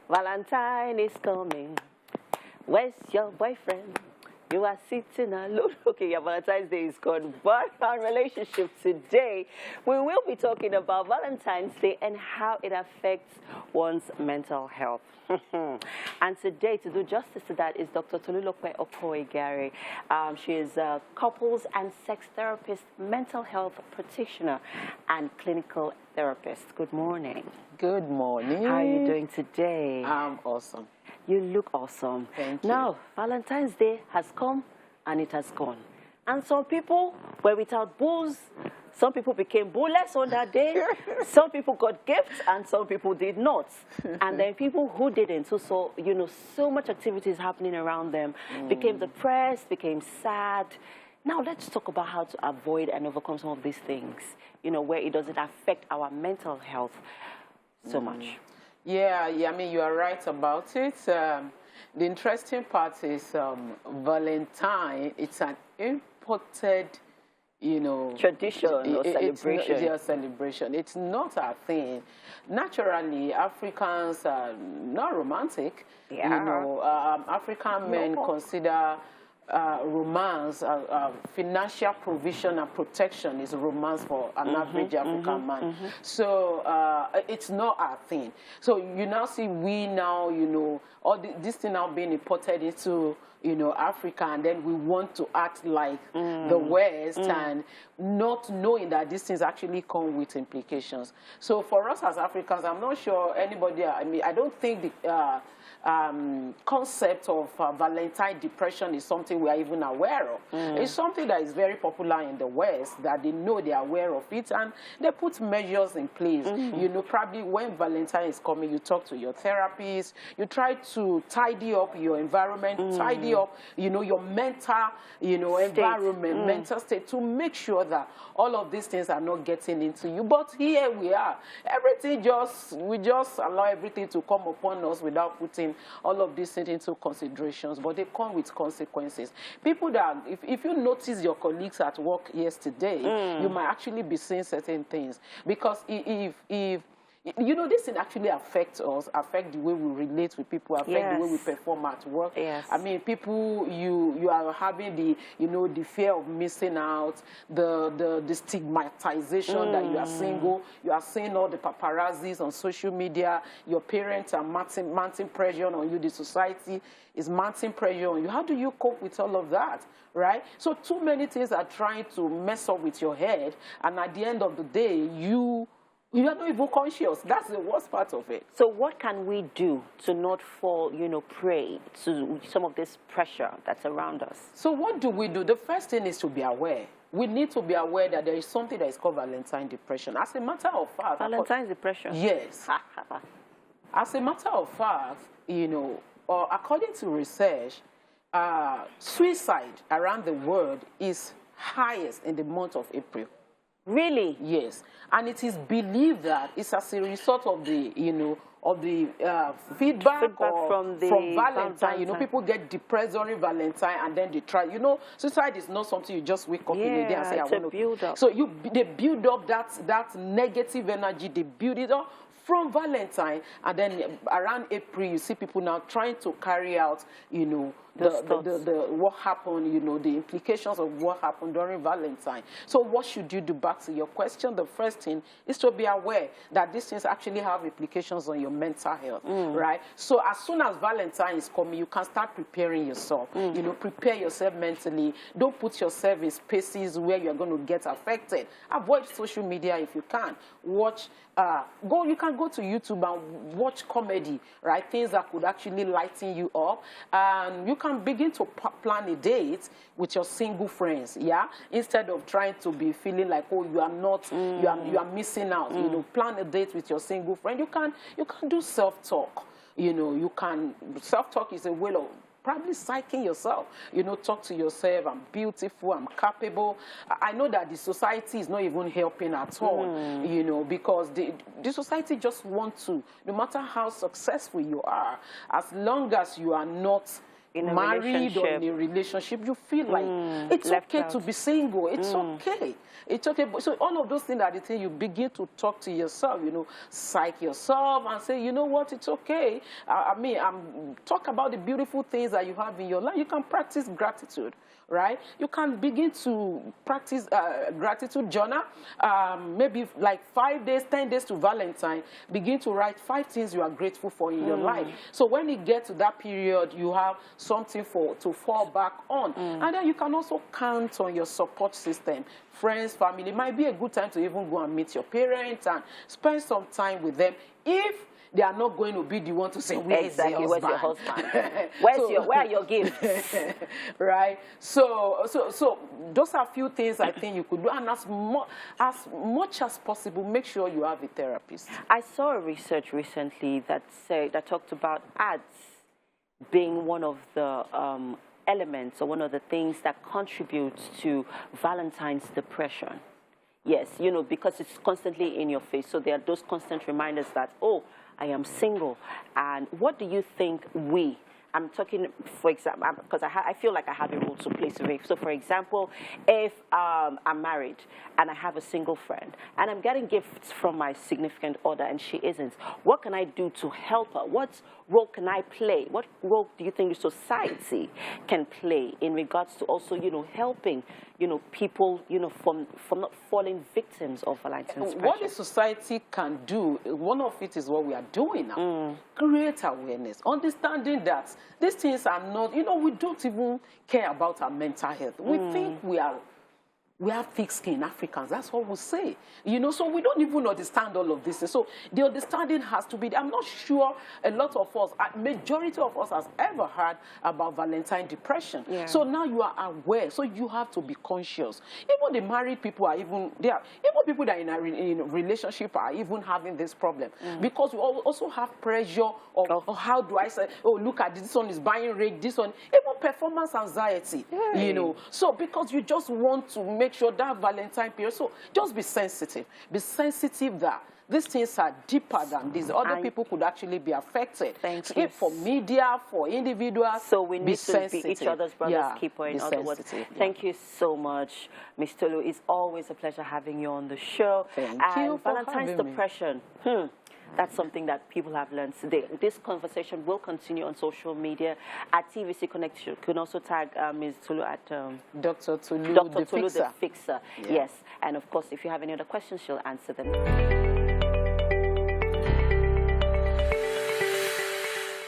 Valentine is coming. Where's your boyfriend? You are sitting alone. Okay, your Valentine's Day is gone. But our relationship today, we will be talking about Valentine's Day and how it affects one's mental health. And today, to do justice to that, is Dr. Tolulope Oko-Igaire. She is a couples and sex therapist, mental health practitioner, and clinical therapist. Good morning. Good morning. How are you doing today? I'm awesome. You look awesome. Thank you. Now, Valentine's Day has come and it has gone. And some people were without booze. Some people became booeless on that day. Some people got gifts and some people did not. And then people who didn't, who saw, so much activities happening around them, became depressed, became sad. Now, let's talk about how to avoid and overcome some of these things, where it doesn't affect our mental health so much. Yeah, I mean, you are right about it. The interesting part is Valentine, it's an imported, tradition or celebration. It's a celebration. It's not a thing. Naturally, Africans are not romantic. Yeah. African men consider romance, financial provision and protection is romance for an average African man. So it's not our thing. So you now see all this thing now being imported into Africa, and then we want to act like the West and not knowing that these things actually come with implications. So for us as Africans, I'm not sure anybody, I don't think the concept of Valentine depression is something we are even aware of. It's something that is very popular in the West, that they know they are aware of it, and they put measures in place. Probably when Valentine is coming, you talk to your therapist, you try to tidy up your environment, tidy up, your mental, environment, mental state, to make sure that all of these things are not getting into you. But here we are. We just allow everything to come upon us without putting all of these things into considerations, but they come with consequences. People that, if you notice your colleagues at work yesterday, you might actually be seeing certain things. Because if this thing actually affects us, affect the way we relate with people, affect the way we perform at work. I mean, people, you are having the fear of missing out, the stigmatization that you are single, you are seeing all the paparazzis on social media, your parents are mounting pressure on you, the society is mounting pressure on you. How do you cope with all of that, right? So too many things are trying to mess up with your head, and at the end of the day, you are not even conscious. That's the worst part of it. So what can we do to not fall, prey to some of this pressure that's around us? So what do we do? The first thing is to be aware. We need to be aware that there is something that is called Valentine depression. As a matter of fact... Valentine's depression? Yes. As a matter of fact, according to research, suicide around the world is highest in the month of April. Really? Yes. And it is believed that it's as a result of the, feedback from Valentine. People get depressed during Valentine and then they try. Suicide is not something you just wake up in a day and say, I want to build up. So they build up that negative energy, they build it up from Valentine, and then around April, you see people now trying to carry out, what happened, the implications of what happened during Valentine. So what should you do? Back to your question, the first thing is to be aware that these things actually have implications on your mental health, right? So as soon as Valentine is coming, you can start preparing yourself. Prepare yourself mentally. Don't put yourself in spaces where you're going to get affected. Avoid social media if you can. You can go to YouTube and watch comedy, right? Things that could actually lighten you up. And you can begin to plan a date with your single friends, instead of trying to be feeling like, oh, you are not, you are missing out. Plan a date with your single friend. You can do self-talk. Self-talk is a way of probably psyching yourself, talk to yourself, I'm beautiful, I'm capable. I know that the society is not even helping at all, because the society just wants to, no matter how successful you are, as long as you are not married or in a relationship, you feel like it's okay to be single. It's okay. It's okay. So all of those things are the things you begin to talk to yourself, you know, psych yourself and say, you know what, it's okay. I mean, talk about the beautiful things that you have in your life. You can practice gratitude, right? You can begin to practice gratitude journal. Maybe like 5 days, 10 days to Valentine. Begin to write 5 things you are grateful for in your life. So when you get to that period, you have something to fall back on. And then you can also count on your support system. Friends, family. It might be a good time to even go and meet your parents and spend some time with them if they are not going to be the one to say, where's your husband? Where are your gifts? Right? So those are a few things I think you could do. And as much as possible, make sure you have a therapist. I saw a research recently that talked about ads being one of the elements or one of the things that contributes to Valentine's depression. Yes, you know, because it's constantly in your face. So there are those constant reminders that, oh, I am single. And what do you think I'm talking, for example, because I feel like I have a role to play. So, for example, if I'm married and I have a single friend and I'm getting gifts from my significant other and she isn't, what can I do to help her? What role can I play? What role do you think the society can play in regards to also, you know, helping, you know, people, you know, from not falling victims of Valentine's pressure? What the society can do, one of it is what we are doing now. Create awareness, understanding that these things are not, you know, we don't even care about our mental health. We think we have thick skin, Africans. That's what we say. You know, so we don't even understand all of this. So the understanding has to be, I'm not sure a lot of us, a majority of us has ever heard about Valentine depression. Yeah. So now you are aware. So you have to be conscious. Even the married people are even people that are in a relationship are even having this problem. Because we also have pressure of how do I say, oh, look at this one is buying rate, this one, even performance anxiety, you know. So because you just want to make sure that Valentine period, so just be sensitive. Be sensitive that these things are deeper than this. Other people could actually be affected. Thank you. For media, for individuals, so we need to be each other's brother's keeper, in other words. Thank you so much, Ms. Tolu. It's always a pleasure having you on the show. Thank you for Valentine's depression. That's something that people have learned today. This conversation will continue on social media at TVC Connect. You can also tag Ms. Tolu at Dr. Tolu the Fixer. Yeah. Yes. And of course, if you have any other questions, she'll answer them.